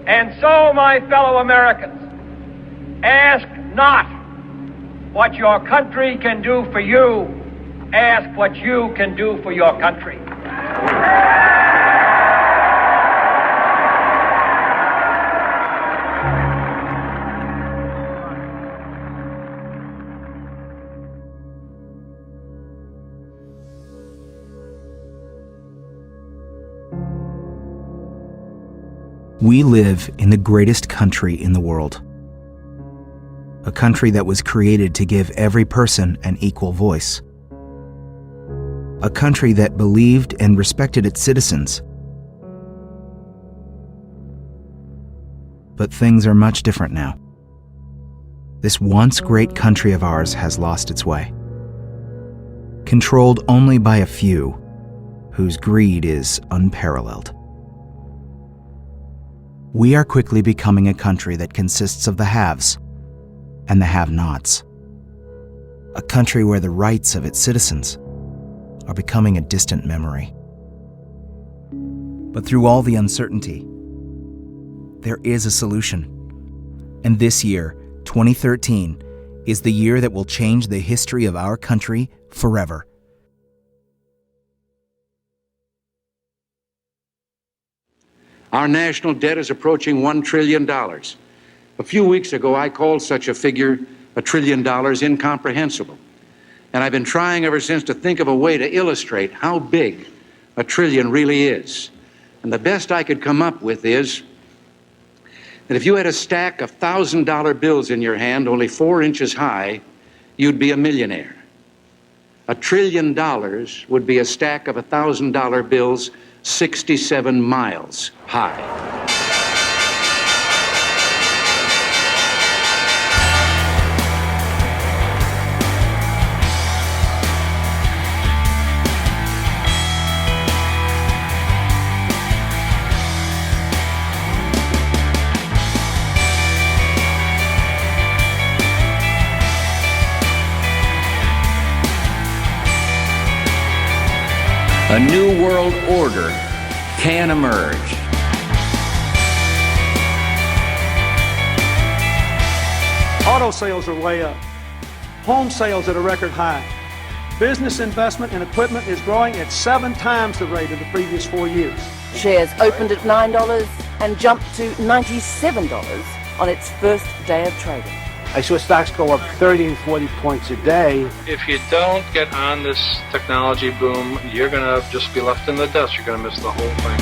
And so, my fellow Americans, ask not what your country can do for you, ask what you can do for your country. We live in the greatest country in the world. A country that was created to give every person an equal voice. A country that believed and respected its citizens. But things are much different now. This once great country of ours has lost its way. Controlled only by a few, whose greed is unparalleled. We are quickly becoming a country that consists of the haves and the have-nots. A country where the rights of its citizens are becoming a distant memory. But through all the uncertainty, there is a solution. And this year, 2013, is the year that will change the history of our country forever. Our national debt is approaching $1 trillion. A few weeks ago, I called such a figure, $1 trillion, incomprehensible. And I've been trying ever since to think of a way to illustrate how big $1 trillion really is. And the best I could come up with is that if you had a stack of $1,000 bills in your hand, only 4 inches high, you'd be a millionaire. $1 trillion would be a stack of $1,000 bills 67 miles high. A new world order can emerge. Auto sales are way up. Home sales at a record high. Business investment in equipment is growing at 7 times the rate of the previous 4 years. Shares opened at $9 and jumped to $97 on its first day of trading. I saw stocks go up 30 and 40 points a day. If you don't get on this technology boom, you're going to just be left in the dust. You're going to miss the whole thing.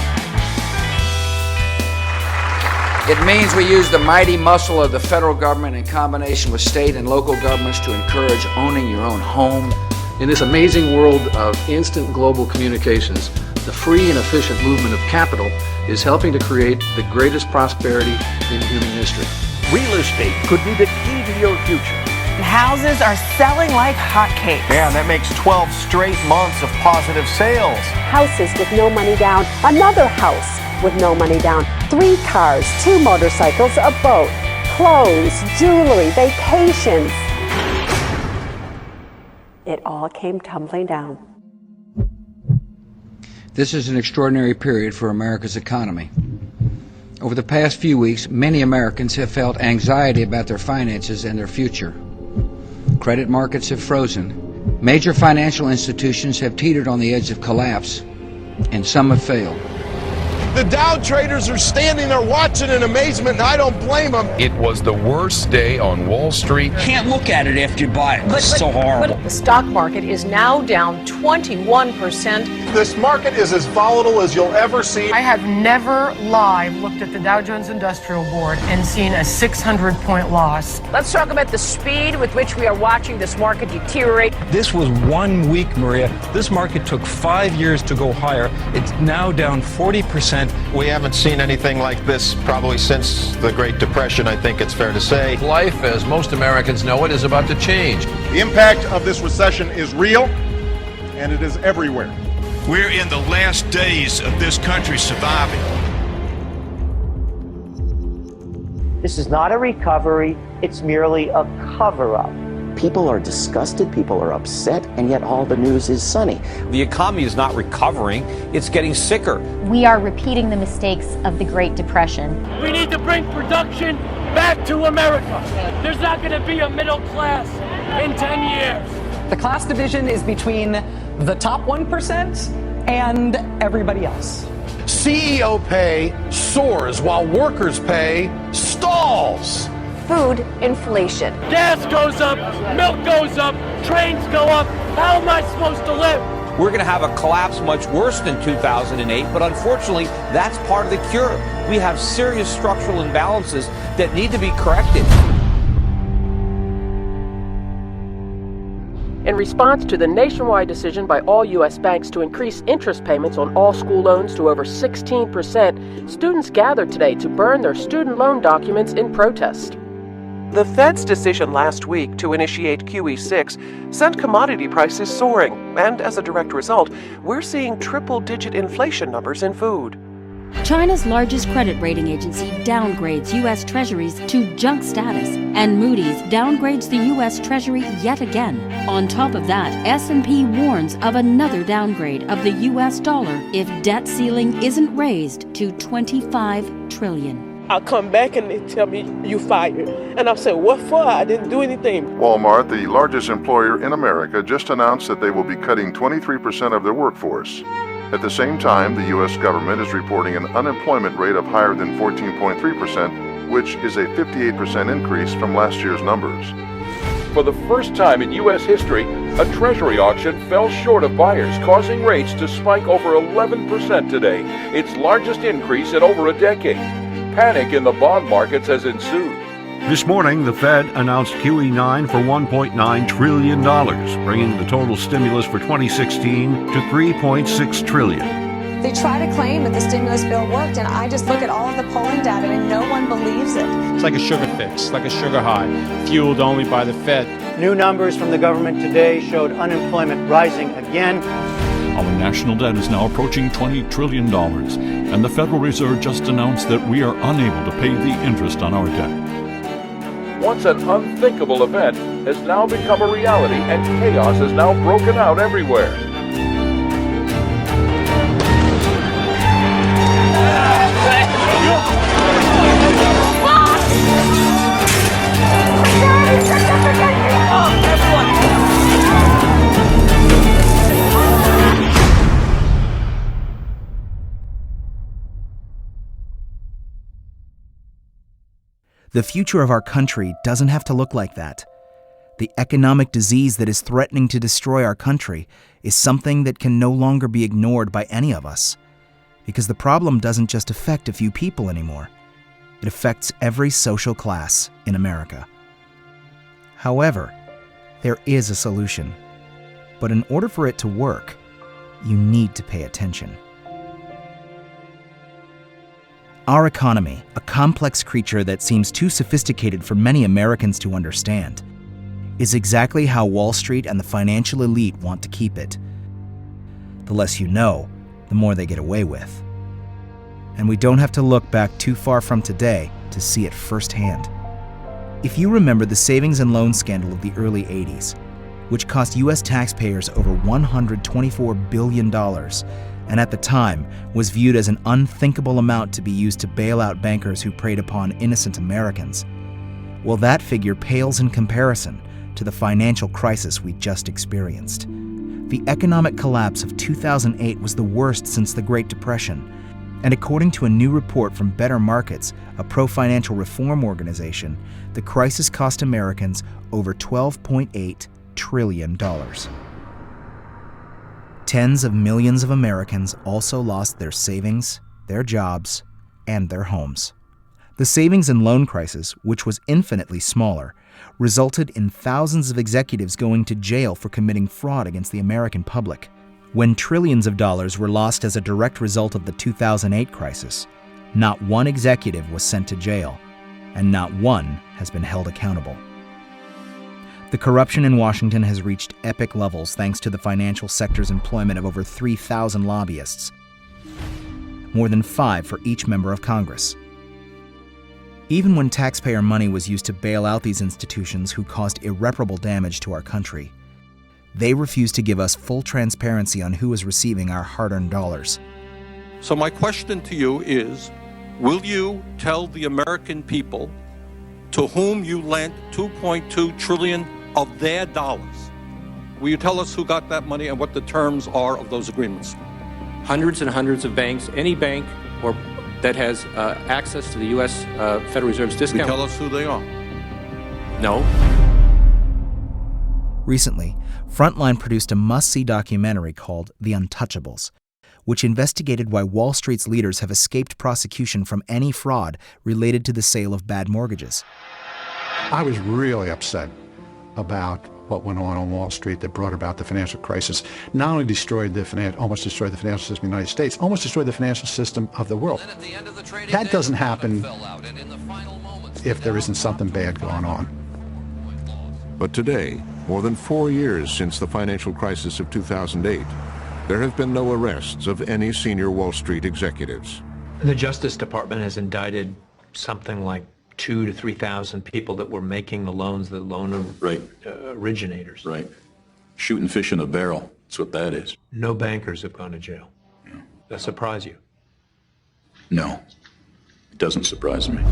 It means we use the mighty muscle of the federal government in combination with state and local governments to encourage owning your own home. In this amazing world of instant global communications, the free and efficient movement of capital is helping to create the greatest prosperity in human history. Real estate could be the key to your future. Houses are selling like hotcakes. Yeah, and that makes 12 straight months of positive sales. Houses with no money down, another house with no money down, 3 cars, 2 motorcycles, a boat, clothes, jewelry, vacations. It all came tumbling down. This is an extraordinary period for America's economy. Over the past few weeks, many Americans have felt anxiety about their finances and their future. Credit markets have frozen. Major financial institutions have teetered on the edge of collapse, and some have failed. The Dow traders are standing there watching in amazement, and I don't blame them. It was the worst day on Wall Street. Can't look at it after you buy it. It's so horrible. But the stock market is now down 21%. This market is as volatile as you'll ever see. I have never live looked at the Dow Jones Industrial Board and seen a 600-point loss. Let's talk about the speed with which we are watching this market deteriorate. This was 1 week, Maria. This market took 5 years to go higher. It's now down 40%. We haven't seen anything like this probably since the Great Depression, I think it's fair to say. Life, as most Americans know it, is about to change. The impact of this recession is real, and it is everywhere. We're in the last days of this country surviving. This is not a recovery, it's merely a cover-up. People are disgusted, people are upset, and yet all the news is sunny. The economy is not recovering, it's getting sicker. We are repeating the mistakes of the Great Depression. We need to bring production back to America. There's not going to be a middle class in 10 years. The class division is between the top 1% and everybody else. CEO pay soars while workers' pay stalls. Food inflation. Gas goes up, milk goes up, trains go up. How am I supposed to live? We're going to have a collapse much worse than 2008, but unfortunately, that's part of the cure. We have serious structural imbalances that need to be corrected. In response to the nationwide decision by all U.S. banks to increase interest payments on all school loans to over 16%, students gathered today to burn their student loan documents in protest. The Fed's decision last week to initiate QE6 sent commodity prices soaring, and as a direct result, we're seeing triple-digit inflation numbers in food. China's largest credit rating agency downgrades U.S. Treasuries to junk status, and Moody's downgrades the U.S. Treasury yet again. On top of that, S&P warns of another downgrade of the U.S. dollar if debt ceiling isn't raised to $25 trillion. I'll come back and they tell me you fired. And I'll say, what for? I didn't do anything. Walmart, the largest employer in America, just announced that they will be cutting 23% of their workforce. At the same time, the U.S. government is reporting an unemployment rate of higher than 14.3%, which is a 58% increase from last year's numbers. For the first time in U.S. history, a Treasury auction fell short of buyers, causing rates to spike over 11% today, its largest increase in over a decade. Panic in the bond markets has ensued. This morning, the Fed announced QE9 for $1.9 trillion, bringing the total stimulus for 2016 to $3.6 trillion. They try to claim that the stimulus bill worked, and I just look at all of the polling data, and no one believes it. It's like a sugar fix, like a sugar high, fueled only by the Fed. New numbers from the government today showed unemployment rising again. Our national debt is now approaching $20 trillion, and the Federal Reserve just announced that we are unable to pay the interest on our debt. Once an unthinkable event has now become a reality, and chaos has now broken out everywhere. The future of our country doesn't have to look like that. The economic disease that is threatening to destroy our country is something that can no longer be ignored by any of us, because the problem doesn't just affect a few people anymore. It affects every social class in America. However, there is a solution. But in order for it to work, you need to pay attention. Our economy, a complex creature that seems too sophisticated for many Americans to understand, is exactly how Wall Street and the financial elite want to keep it. The less you know, the more they get away with. And we don't have to look back too far from today to see it firsthand. If you remember the savings and loan scandal of the early 80s, which cost U.S. taxpayers over $124 billion, and at the time was viewed as an unthinkable amount to be used to bail out bankers who preyed upon innocent Americans, well, that figure pales in comparison to the financial crisis we just experienced. The economic collapse of 2008 was the worst since the Great Depression, and according to a new report from Better Markets, a pro-financial reform organization, the crisis cost Americans over $12.8 trillion. Tens of millions of Americans also lost their savings, their jobs, and their homes. The savings and loan crisis, which was infinitely smaller, resulted in thousands of executives going to jail for committing fraud against the American public. When trillions of dollars were lost as a direct result of the 2008 crisis, not one executive was sent to jail, and not one has been held accountable. The corruption in Washington has reached epic levels thanks to the financial sector's employment of over 3,000 lobbyists, more than 5 for each member of Congress. Even when taxpayer money was used to bail out these institutions who caused irreparable damage to our country, they refused to give us full transparency on who was receiving our hard-earned dollars. So my question to you is, will you tell the American people to whom you lent $2.2 trillion of their dollars? Will you tell us who got that money and what the terms are of those agreements? Hundreds and hundreds of banks, any bank or that has access to the U.S. Federal Reserve's discount. Will you tell us who they are? No. Recently, Frontline produced a must-see documentary called The Untouchables, which investigated why Wall Street's leaders have escaped prosecution from any fraud related to the sale of bad mortgages. I was really upset about what went on Wall Street that brought about the financial crisis. Not only almost destroyed the financial system of the United States, almost destroyed the financial system of the world. That doesn't happen if there isn't something bad going on. But today, more than 4 years since the financial crisis of 2008, there have been no arrests of any senior Wall Street executives. The Justice Department has indicted something like 2,000 to 3,000 people that were making the loans, the loan originators. Right. Shooting fish in a barrel. That's what that is. No bankers have gone to jail. Yeah. That surprise you? No, it doesn't surprise me.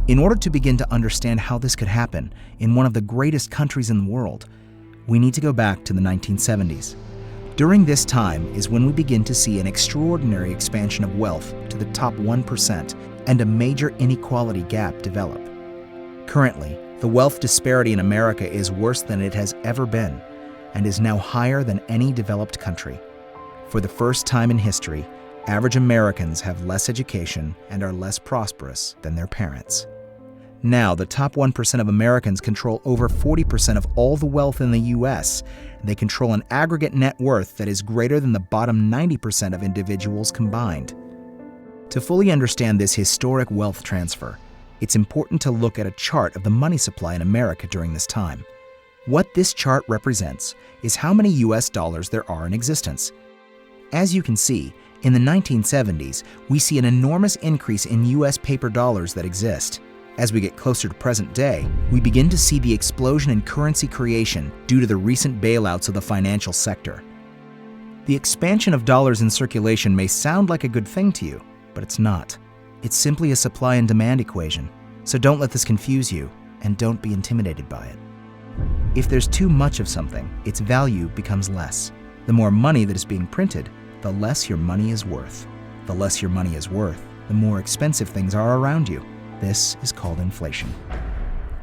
In order to begin to understand how this could happen in one of the greatest countries in the world, we need to go back to the 1970s. During this time is when we begin to see an extraordinary expansion of wealth to the top 1% and a major inequality gap develop. Currently, the wealth disparity in America is worse than it has ever been and is now higher than any developed country. For the first time in history, average Americans have less education and are less prosperous than their parents. Now, the top 1% of Americans control over 40% of all the wealth in the U.S. They control an aggregate net worth that is greater than the bottom 90% of individuals combined. To fully understand this historic wealth transfer, it's important to look at a chart of the money supply in America during this time. What this chart represents is how many U.S. dollars there are in existence. As you can see, in the 1970s, we see an enormous increase in U.S. paper dollars that exist. As we get closer to present day, we begin to see the explosion in currency creation due to the recent bailouts of the financial sector. The expansion of dollars in circulation may sound like a good thing to you, but it's not. It's simply a supply and demand equation, so don't let this confuse you, and don't be intimidated by it. If there's too much of something, its value becomes less. The more money that is being printed, the less your money is worth. The less your money is worth, the more expensive things are around you. This is called inflation.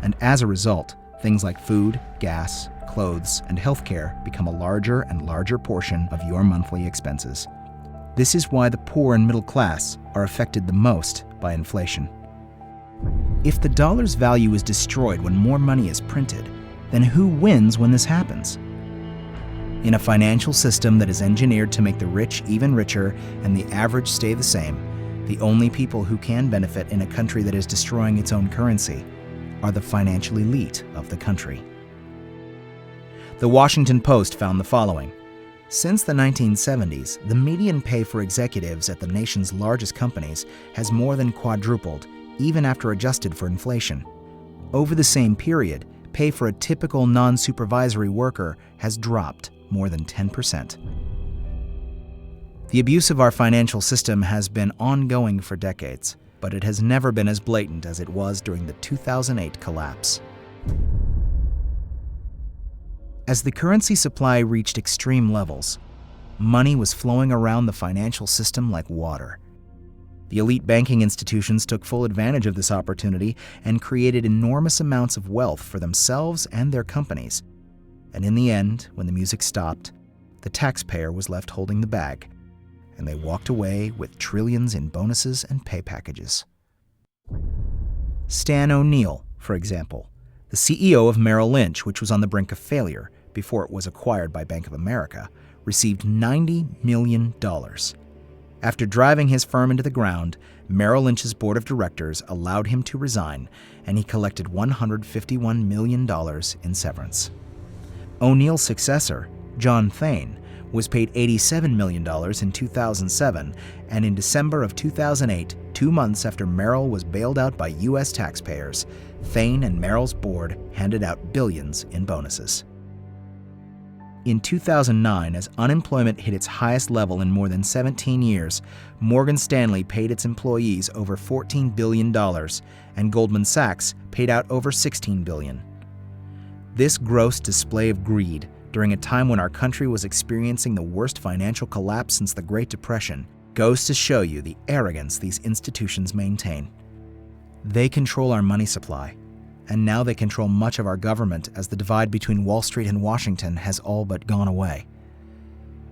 And as a result, things like food, gas, clothes, and healthcare become a larger and larger portion of your monthly expenses. This is why the poor and middle class are affected the most by inflation. If the dollar's value is destroyed when more money is printed, then who wins when this happens? In a financial system that is engineered to make the rich even richer and the average stay the same, the only people who can benefit in a country that is destroying its own currency are the financial elite of the country. The Washington Post found the following. Since the 1970s, the median pay for executives at the nation's largest companies has more than quadrupled, even after adjusted for inflation. Over the same period, pay for a typical non-supervisory worker has dropped more than 10%. The abuse of our financial system has been ongoing for decades, but it has never been as blatant as it was during the 2008 collapse. As the currency supply reached extreme levels, money was flowing around the financial system like water. The elite banking institutions took full advantage of this opportunity and created enormous amounts of wealth for themselves and their companies. And in the end, when the music stopped, the taxpayer was left holding the bag, and they walked away with trillions in bonuses and pay packages. Stan O'Neill, for example, the CEO of Merrill Lynch, which was on the brink of failure before it was acquired by Bank of America, received $90 million. After driving his firm into the ground, Merrill Lynch's board of directors allowed him to resign, and he collected $151 million in severance. O'Neill's successor, John Thain, was paid $87 million in 2007, and in December of 2008, 2 months after Merrill was bailed out by U.S. taxpayers, Thane and Merrill's board handed out billions in bonuses. In 2009, as unemployment hit its highest level in more than 17 years, Morgan Stanley paid its employees over $14 billion, and Goldman Sachs paid out over $16 billion. This gross display of greed, during a time when our country was experiencing the worst financial collapse since the Great Depression, goes to show you the arrogance these institutions maintain. They control our money supply, and now they control much of our government as the divide between Wall Street and Washington has all but gone away.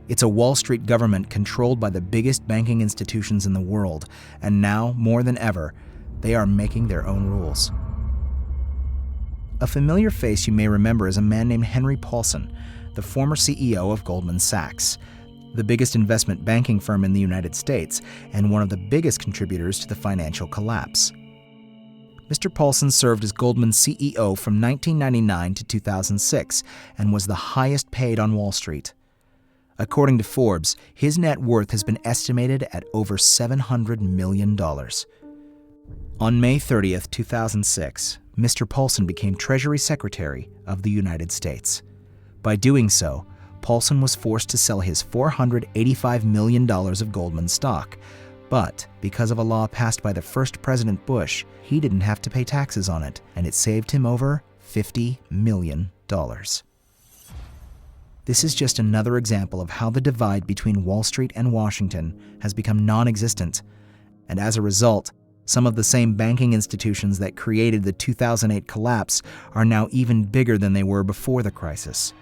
It's a Wall Street government controlled by the biggest banking institutions in the world, and now, more than ever, they are making their own rules. A familiar face you may remember is a man named Henry Paulson, the former CEO of Goldman Sachs, the biggest investment banking firm in the United States and one of the biggest contributors to the financial collapse. Mr. Paulson served as Goldman's CEO from 1999 to 2006 and was the highest paid on Wall Street. According to Forbes, his net worth has been estimated at over $700 million. On May 30th, 2006, Mr. Paulson became Treasury Secretary of the United States. By doing so, Paulson was forced to sell his $485 million of Goldman stock, but because of a law passed by the first President Bush, he didn't have to pay taxes on it, and it saved him over $50 million. This is just another example of how the divide between Wall Street and Washington has become non-existent, and as a result, some of the same banking institutions that created the 2008 collapse are now even bigger than they were before the crisis.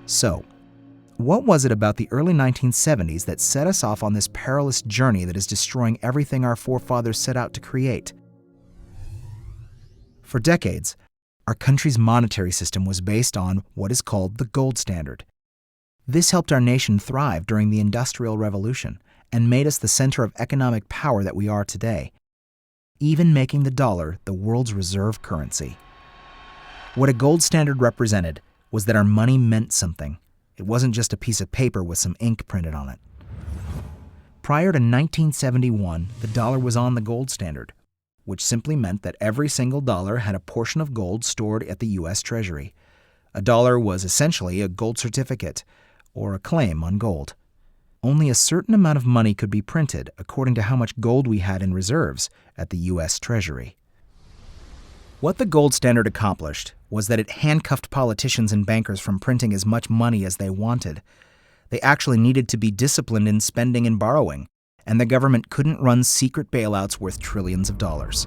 So, what was it about the early 1970s that set us off on this perilous journey that is destroying everything our forefathers set out to create? For decades, our country's monetary system was based on what is called the gold standard. This helped our nation thrive during the Industrial Revolution and made us the center of economic power that we are today, even making the dollar the world's reserve currency. What a gold standard represented was that our money meant something. It wasn't just a piece of paper with some ink printed on it. Prior to 1971, the dollar was on the gold standard, which simply meant that every single dollar had a portion of gold stored at the U.S. Treasury. A dollar was essentially a gold certificate, or a claim on gold. Only a certain amount of money could be printed according to how much gold we had in reserves at the U.S. Treasury. What the gold standard accomplished was that it handcuffed politicians and bankers from printing as much money as they wanted. They actually needed to be disciplined in spending and borrowing, and the government couldn't run secret bailouts worth trillions of dollars.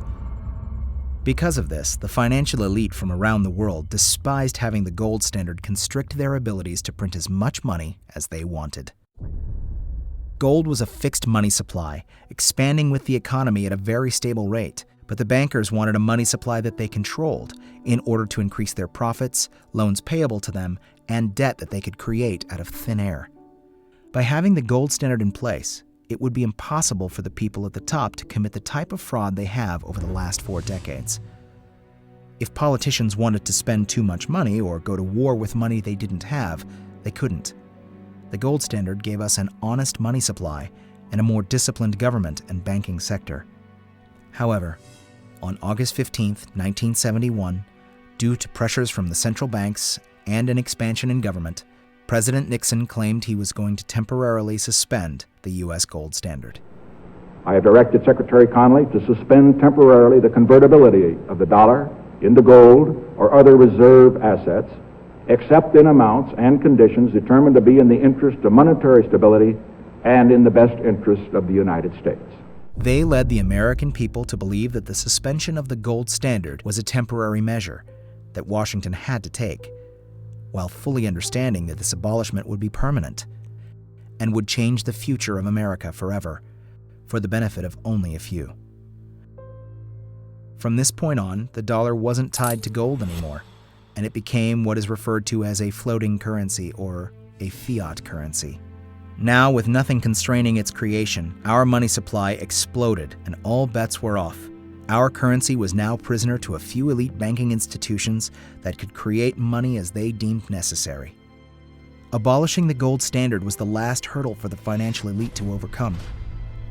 Because of this, the financial elite from around the world despised having the gold standard constrict their abilities to print as much money as they wanted. Gold was a fixed money supply, expanding with the economy at a very stable rate, but the bankers wanted a money supply that they controlled in order to increase their profits, loans payable to them, and debt that they could create out of thin air. By having the gold standard in place, it would be impossible for the people at the top to commit the type of fraud they have over the last 4 decades. If politicians wanted to spend too much money or go to war with money they didn't have, they couldn't. The gold standard gave us an honest money supply and a more disciplined government and banking sector. However, on August 15, 1971, due to pressures from the central banks and an expansion in government, President Nixon claimed he was going to temporarily suspend the U.S. gold standard. I have directed Secretary Connally to suspend temporarily the convertibility of the dollar into gold or other reserve assets, except in amounts and conditions determined to be in the interest of monetary stability and in the best interest of the United States. They led the American people to believe that the suspension of the gold standard was a temporary measure that Washington had to take, while fully understanding that this abolishment would be permanent and would change the future of America forever, for the benefit of only a few. From this point on, the dollar wasn't tied to gold anymore, and it became what is referred to as a floating currency or a fiat currency. Now, with nothing constraining its creation, our money supply exploded and all bets were off. Our currency was now prisoner to a few elite banking institutions that could create money as they deemed necessary. Abolishing the gold standard was the last hurdle for the financial elite to overcome.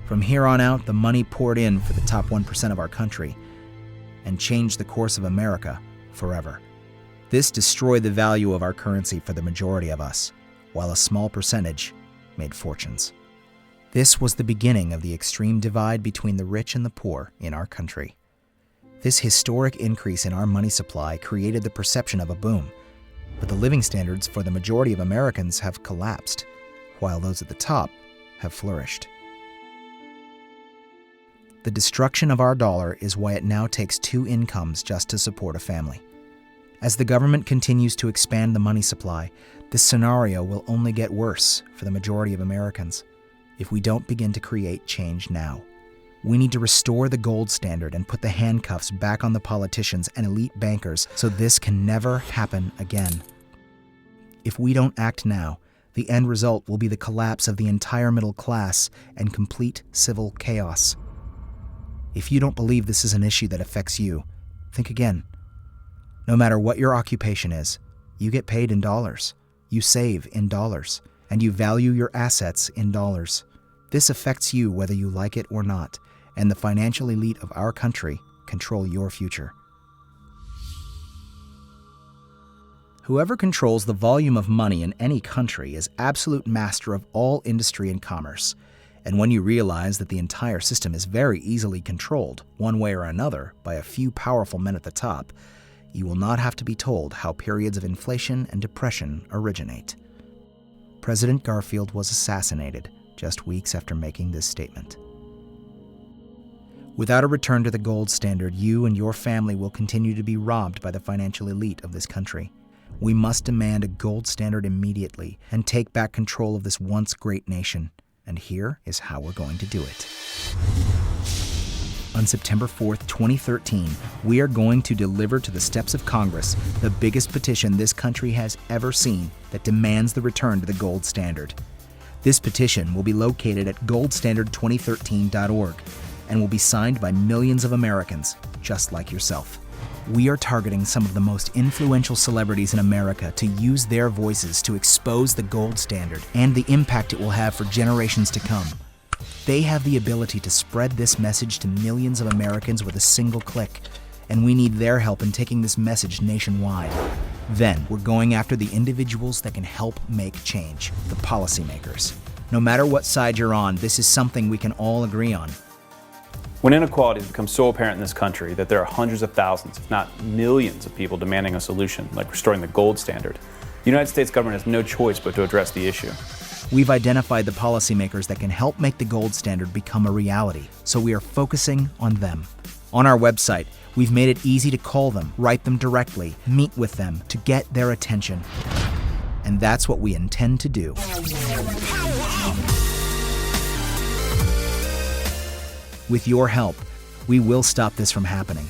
From here on out, the money poured in for the top 1% of our country and changed the course of America forever. This destroyed the value of our currency for the majority of us, while a small percentage made fortunes. This was the beginning of the extreme divide between the rich and the poor in our country. This historic increase in our money supply created the perception of a boom, but the living standards for the majority of Americans have collapsed, while those at the top have flourished. The destruction of our dollar is why it now takes 2 incomes just to support a family. As the government continues to expand the money supply, this scenario will only get worse for the majority of Americans if we don't begin to create change now. We need to restore the gold standard and put the handcuffs back on the politicians and elite bankers so this can never happen again. If we don't act now, the end result will be the collapse of the entire middle class and complete civil chaos. If you don't believe this is an issue that affects you, think again. No matter what your occupation is, you get paid in dollars, you save in dollars, and you value your assets in dollars. This affects you whether you like it or not, and the financial elite of our country control your future. Whoever controls the volume of money in any country is absolute master of all industry and commerce. And when you realize that the entire system is very easily controlled, one way or another, by a few powerful men at the top, you will not have to be told how periods of inflation and depression originate. President Garfield was assassinated just weeks after making this statement. Without a return to the gold standard, you and your family will continue to be robbed by the financial elite of this country. We must demand a gold standard immediately and take back control of this once great nation. And here is how we're going to do it. On September 4th, 2013, we are going to deliver to the steps of Congress the biggest petition this country has ever seen that demands the return to the gold standard. This petition will be located at goldstandard2013.org and will be signed by millions of Americans just like yourself. We are targeting some of the most influential celebrities in America to use their voices to expose the gold standard and the impact it will have for generations to come. They have the ability to spread this message to millions of Americans with a single click, and we need their help in taking this message nationwide. Then, we're going after the individuals that can help make change, the policymakers. No matter what side you're on, this is something we can all agree on. When inequality has become so apparent in this country that there are hundreds of thousands, if not millions of people demanding a solution, like restoring the gold standard, the United States government has no choice but to address the issue. We've identified the policymakers that can help make the gold standard become a reality, so we are focusing on them. On our website, we've made it easy to call them, write them directly, meet with them to get their attention. And that's what we intend to do. With your help, we will stop this from happening,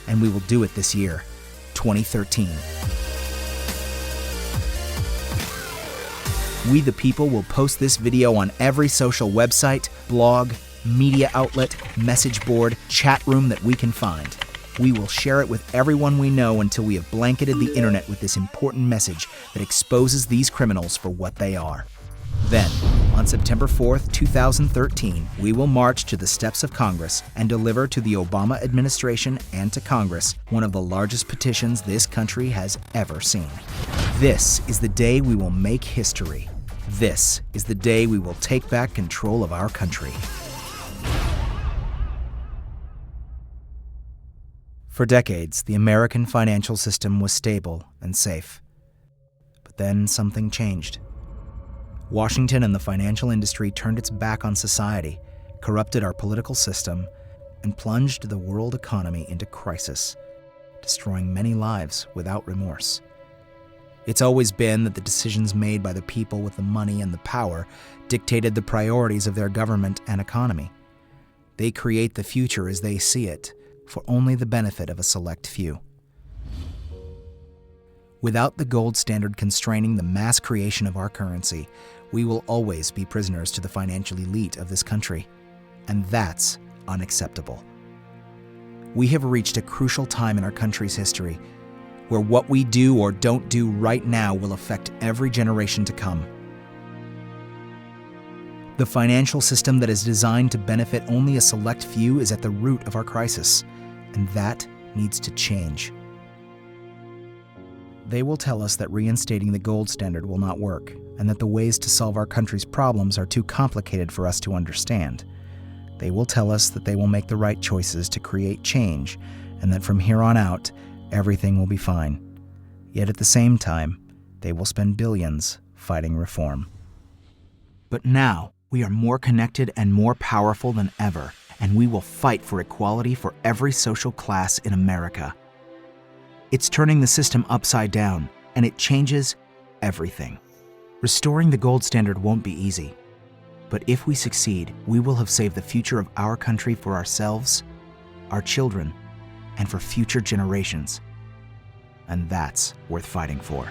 and we will do it this year, 2013. We the people will post this video on every social website, blog, media outlet, message board, chat room that we can find. We will share it with everyone we know until we have blanketed the internet with this important message that exposes these criminals for what they are. Then, on September 4th, 2013, we will march to the steps of Congress and deliver to the Obama administration and to Congress one of the largest petitions this country has ever seen. This is the day we will make history. This is the day we will take back control of our country. For decades, the American financial system was stable and safe. But then something changed. Washington and the financial industry turned its back on society, corrupted our political system, and plunged the world economy into crisis, destroying many lives without remorse. It's always been that the decisions made by the people with the money and the power dictated the priorities of their government and economy. They create the future as they see it, for only the benefit of a select few. Without the gold standard constraining the mass creation of our currency, we will always be prisoners to the financial elite of this country, and that's unacceptable. We have reached a crucial time in our country's history. where what we do or don't do right now will affect every generation to come. The financial system that is designed to benefit only a select few is at the root of our crisis, and that needs to change. They will tell us that reinstating the gold standard will not work, and that the ways to solve our country's problems are too complicated for us to understand. They will tell us that they will make the right choices to create change, and that from here on out, everything will be fine. Yet at the same time, they will spend billions fighting reform. But now, we are more connected and more powerful than ever, and we will fight for equality for every social class in America. It's turning the system upside down, and it changes everything. Restoring the gold standard won't be easy, but if we succeed, we will have saved the future of our country for ourselves, our children, and for future generations. And that's worth fighting for.